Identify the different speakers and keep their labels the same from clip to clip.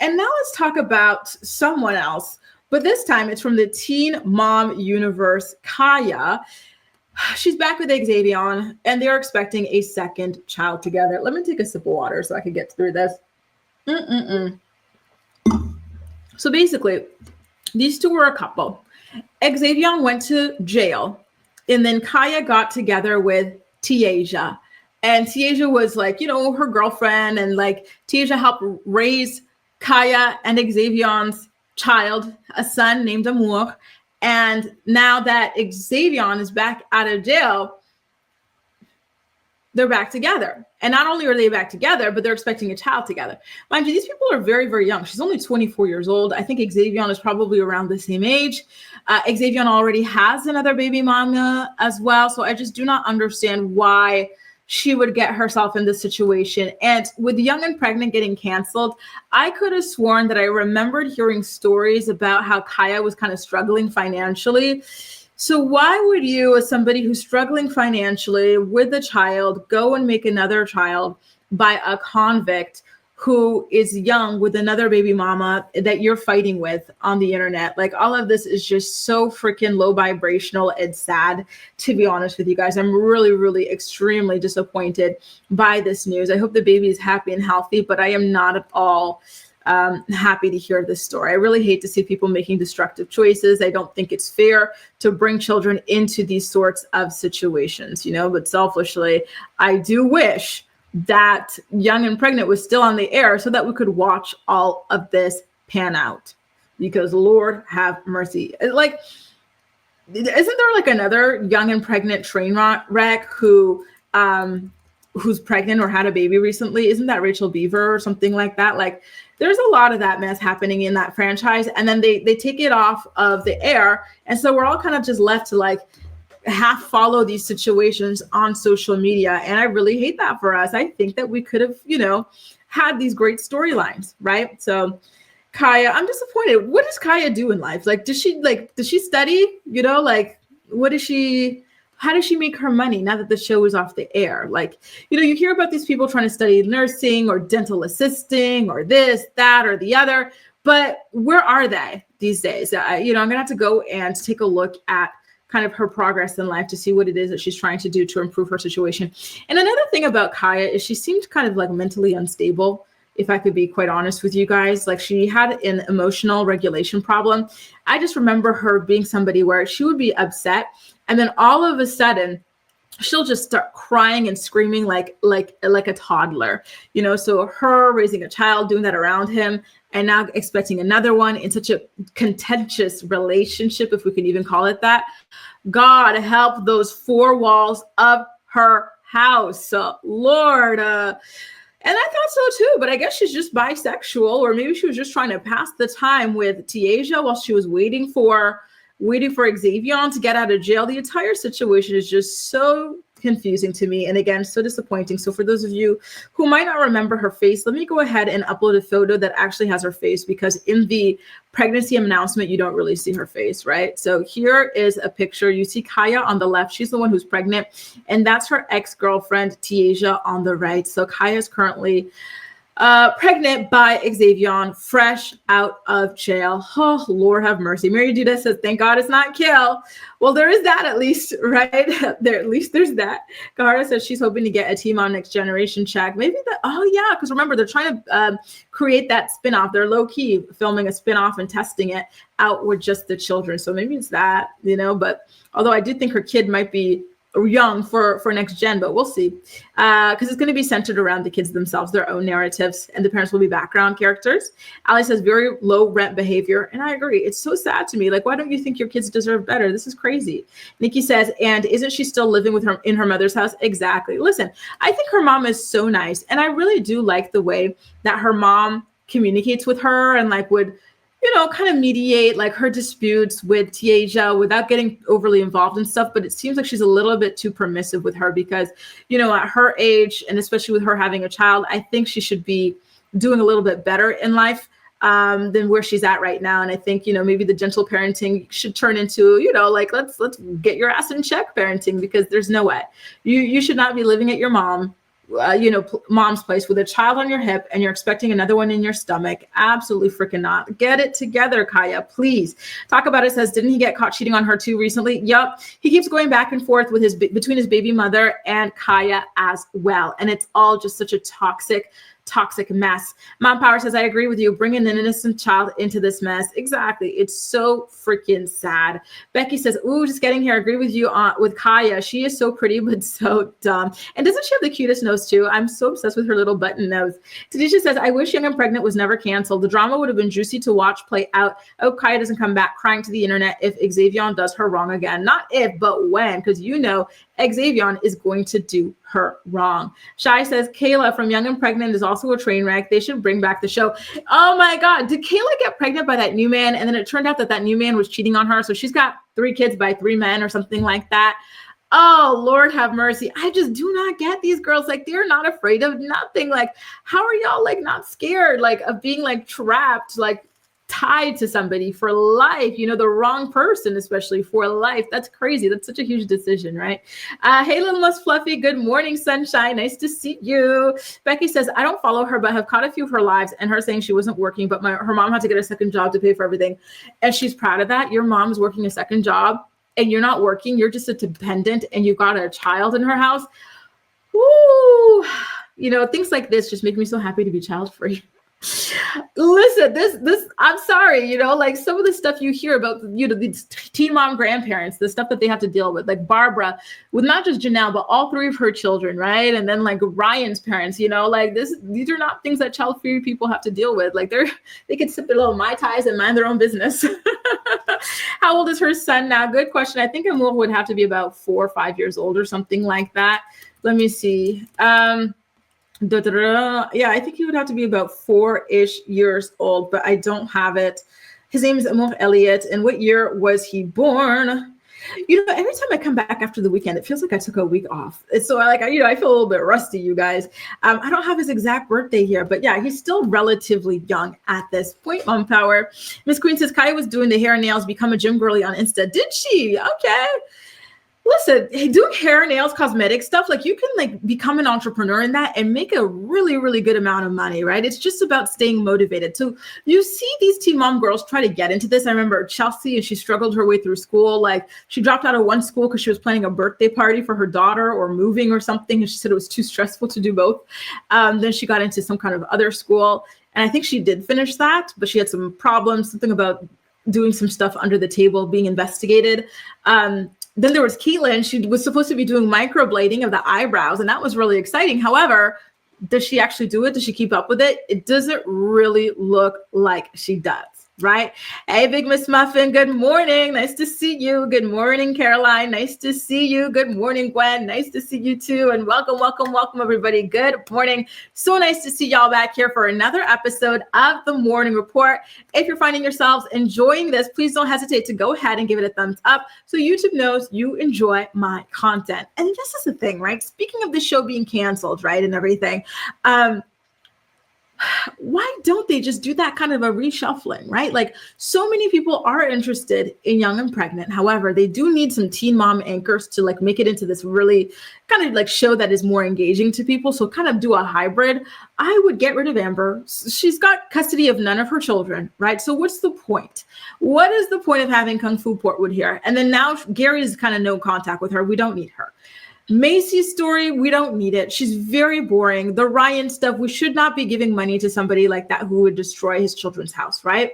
Speaker 1: And now let's talk about someone else, but this time it's from the teen mom universe, Kaia. She's back with Xavon, and they're expecting a second child together. Let me take a sip of water so I can get through this. So basically, these two were a couple. Xavon went to jail, and then Kaia got together with Tiaja. And Tiaja was like, her girlfriend, and like Tiaja helped raise Kaia and Xavon's child, a son named Amour. And now that Xavon is back out of jail, they're back together. And not only are they back together, but they're expecting a child together. Mind you, these people are very, very young. She's only 24 years old. I think Xavon is probably around the same age. Xavon already has another baby mama as well. So I just do not understand why she would get herself in this situation. And with Young and Pregnant getting canceled, I could have sworn that I remembered hearing stories about how Kaia was kind of struggling financially. So why would you, as somebody who's struggling financially with a child, go and make another child by a convict who is young with another baby mama that you're fighting with on the internet? Like, all of this is just so freaking low vibrational and sad, to be honest with you guys. I'm really, really extremely disappointed by this news. I hope the baby is happy and healthy, but I am not at all happy to hear this story. I really hate to see people making destructive choices. I don't think it's fair to bring children into these sorts of situations, but selfishly, I do wish that Young and Pregnant was still on the air so that we could watch all of this pan out, because Lord have mercy. Like, isn't there like another Young and Pregnant train wreck who's pregnant or had a baby recently? Isn't that Rachel Beaver or something like that? Like, there's a lot of that mess happening in that franchise, and then they take it off of the air, and so we're all kind of just left to like half follow these situations on social media. And I really hate that for us. I think that we could have, had these great storylines, right? So Kaia, I'm disappointed. What does Kaia do in life? Like, does she study? How does she make her money now that the show is off the air? Like, you hear about these people trying to study nursing or dental assisting or this, that, or the other, but where are they these days? I'm gonna have to go and take a look at kind of her progress in life to see what it is that she's trying to do to improve her situation. And another thing about Kaia is she seemed kind of like mentally unstable, if I could be quite honest with you guys. Like, she had an emotional regulation problem. I just remember her being somebody where she would be upset, and then all of a sudden she'll just start crying and screaming like a toddler, so her raising a child, doing that around him, and now expecting another one in such a contentious relationship, if we can even call it that. God help those four walls of her house, Lord. And I thought so too, but I guess she's just bisexual, or maybe she was just trying to pass the time with Tiaja while she was waiting for Xavon to get out of jail. The entire situation is just so confusing to me, and again, so disappointing. So for those of you who might not remember her face, let me go ahead and upload a photo that actually has her face, because in the pregnancy announcement you don't really see her face, right? So here is a picture. You see Kaia on the left, she's the one who's pregnant, and that's her ex-girlfriend Tiaja on the right. So Kaia is currently pregnant by Xavon, fresh out of jail. Oh, Lord have mercy. Mary Judah says, thank God it's not Kill. Well, there is that, at least, right? At least there's that. Kahara says she's hoping to get a Team on Next Generation check. Maybe that, oh yeah, because remember, they're trying to create that spinoff. They're low-key filming a spinoff and testing it out with just the children. So maybe it's that, but although I do think her kid might be young for next gen, but we'll see, because it's going to be centered around the kids themselves, their own narratives, and the parents will be background characters. Ali says very low rent behavior, and I agree. It's so sad to me. Like, why don't you think your kids deserve better? This is crazy. Nikki says, and isn't she still living with her in her mother's house? Exactly. Listen, I think her mom is so nice, and I really do like the way that her mom communicates with her and like would kind of mediate like her disputes with Tiaja without getting overly involved and stuff. But it seems like she's a little bit too permissive with her, because, at her age, and especially with her having a child, I think she should be doing a little bit better in life than where she's at right now. And I think, maybe the gentle parenting should turn into, like, let's get your ass in check parenting, because there's no way. You should not be living at your mom, mom's place with a child on your hip and you're expecting another one in your stomach. Absolutely freaking not. Get it together, Kaia, please. Talk About It says, didn't he get caught cheating on her too recently? Yup. He keeps going back and forth with between his baby mother and Kaia as well. And it's all just such a toxic mess. Mom Power says, I agree with you. Bringing an innocent child into this mess. Exactly. It's so freaking sad. Becky says, ooh, just getting here. I agree with you with Kaia. She is so pretty, but so dumb. And doesn't she have the cutest nose too? I'm so obsessed with her little button nose. Tanisha says, I wish Young and Pregnant was never canceled. The drama would have been juicy to watch play out. I hope Kaia doesn't come back crying to the internet if Xavon does her wrong again. Not if, but when, because Xavon is going to do her wrong. Shai says, Kayla from Young and Pregnant is also a train wreck. They should bring back the show. Oh my God. Did Kayla get pregnant by that new man? And then it turned out that new man was cheating on her. So she's got 3 kids by 3 men or something like that. Oh, Lord have mercy. I just do not get these girls. Like, they're not afraid of nothing. Like, how are y'all like not scared like of being like trapped, like tied to somebody for life, the wrong person, especially for life? That's crazy. That's such a huge decision, right? Hey, little Miss Fluffy. Good morning, sunshine. Nice to see you. Becky says, I don't follow her, but have caught a few of her lives and her saying she wasn't working, but her mom had to get a second job to pay for everything. And she's proud of that. Your mom's working a second job and you're not working. You're just a dependent and you've got a child in her house. Woo! Things like this just make me so happy to be child free. Listen, this I'm sorry, like some of the stuff you hear about, these teen mom grandparents, the stuff that they have to deal with, like Barbara, with not just Janelle, but all 3 of her children, right? And then like Ryan's parents, these are not things that child-free people have to deal with. Like they could sip their little Mai Tais and mind their own business. How old is her son now? Good question. I think Amul would have to be about 4 or 5 years old or something like that. Let me see. Yeah, I think he would have to be about 4-ish years old, but I don't have it. His name is Amor Elliott. And what year was he born? Every time I come back after the weekend, it feels like I took a week off. It's so I feel a little bit rusty, you guys. I don't have his exact birthday here, but yeah, he's still relatively young at this point. Mom Power. Miss Queen says, Kaia was doing the hair and nails, become a gym girly on Insta. Did she? Okay. Listen, doing hair, nails, cosmetic stuff, like you can like become an entrepreneur in that and make a really, really good amount of money, right? It's just about staying motivated. So you see these teen mom girls try to get into this. I remember Chelsea, and she struggled her way through school. Like she dropped out of one school because she was planning a birthday party for her daughter or moving or something. And she said it was too stressful to do both. Then she got into some kind of other school. And I think she did finish that, but she had some problems, something about doing some stuff under the table, being investigated. Then there was Caitlin. She was supposed to be doing microblading of the eyebrows, and that was really exciting. However, does she actually do it? Does she keep up with it? It doesn't really look like she does, right? Hey, Big Miss Muffin, good morning. Nice to see you. Good morning, Caroline. Nice to see you. Good morning, Gwen. Nice to see you too. And welcome, everybody. Good morning. So nice to see y'all back here for another episode of the Morning Report. If you're finding yourselves enjoying this, please don't hesitate to go ahead and give it a thumbs up so YouTube knows you enjoy my content. And this is the thing, right? Speaking of the show being canceled, right, and everything, why don't they just do that kind of a reshuffling, right? Like so many people are interested in Young and Pregnant. However, they do need some teen mom anchors to like make it into this really kind of like show that is more engaging to people. So kind of do a hybrid. I would get rid of Amber. She's got custody of none of her children, right? So what's the point? What is the point of having Kung Fu Portwood here? And then now Gary's kind of no contact with her. We don't need her. Macy's story, we don't need it. She's very boring. The Ryan stuff, we should not be giving money to somebody like that who would destroy his children's house, right?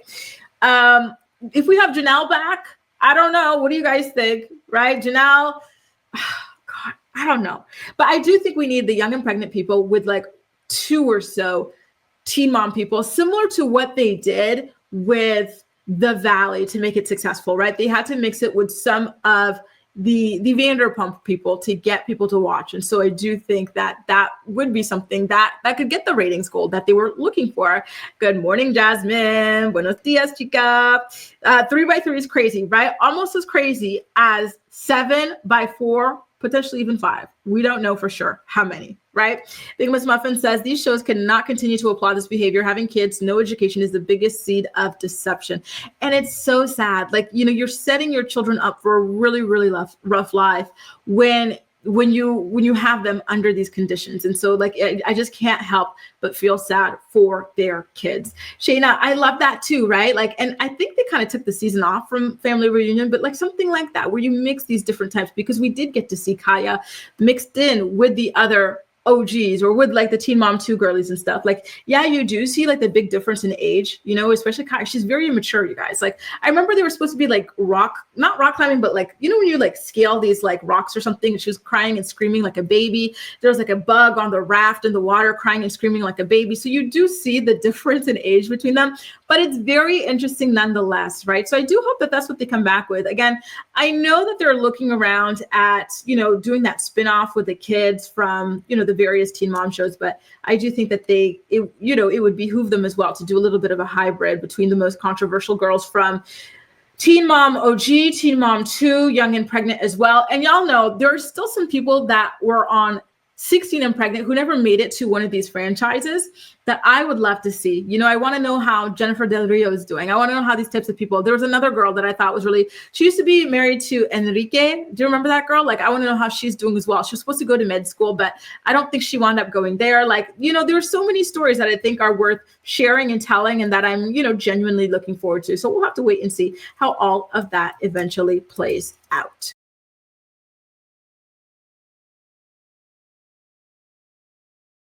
Speaker 1: If we have Janelle back, I don't know. What do you guys think, right? Janelle, God, I don't know. But I do think we need the Young and Pregnant people with like 2 or so teen mom people, similar to what they did with The Valley to make it successful, right? They had to mix it with some of the Vanderpump people to get people to watch. And so I do think that that would be something that could get the ratings goal that they were looking for. Good morning, Jasmine. Buenos dias, chica. 3x3 is crazy, right? Almost as crazy as 7x4, potentially even 5. We don't know for sure how many, right? Big Miss Muffin says these shows cannot continue to applaud this behavior. Having kids, no education is the biggest seed of deception. And it's so sad. Like, you're setting your children up for a really, really rough life when when you have them under these conditions. And so like I just can't help but feel sad for their kids. Shayna, I love that too, right? Like, and I think they kind of took the season off from Family Reunion, but like something like that where you mix these different types, because we did get to see Kaia mixed in with the other OGs or with like the Teen Mom 2 girlies and stuff. Like, yeah, you do see like the big difference in age, you know, especially Kaia. She's very immature, you guys. Like, I remember they were supposed to be like not rock climbing, but like, you know, when you like scale these like rocks or something, and she was crying and screaming like a baby. There was like a bug on the raft in the water, crying and screaming like a baby. So you do see the difference in age between them, but it's very interesting nonetheless, right? So I do hope that that's what they come back with. Again, I know that they're looking around at, you know, doing that spinoff with the kids from, you know, the various Teen Mom shows, but I do think that it would behoove them as well to do a little bit of a hybrid between the most controversial girls from Teen Mom OG, Teen Mom 2, Young and Pregnant as well. And y'all know there are still some people that were on 16 and Pregnant who never made it to one of these franchises that I would love to see. You know, I want to know how Jennifer Del Rio is doing. I want to know how these types of people. There was another girl that I thought was really, she used to be married to Enrique. Do you remember that girl? Like, I want to know how she's doing as well. She was supposed to go to med school, but I don't think she wound up going there. Like, you know, there are so many stories that I think are worth sharing and telling, and that I'm, you know, genuinely looking forward to. So we'll have to wait and see how all of that eventually plays out.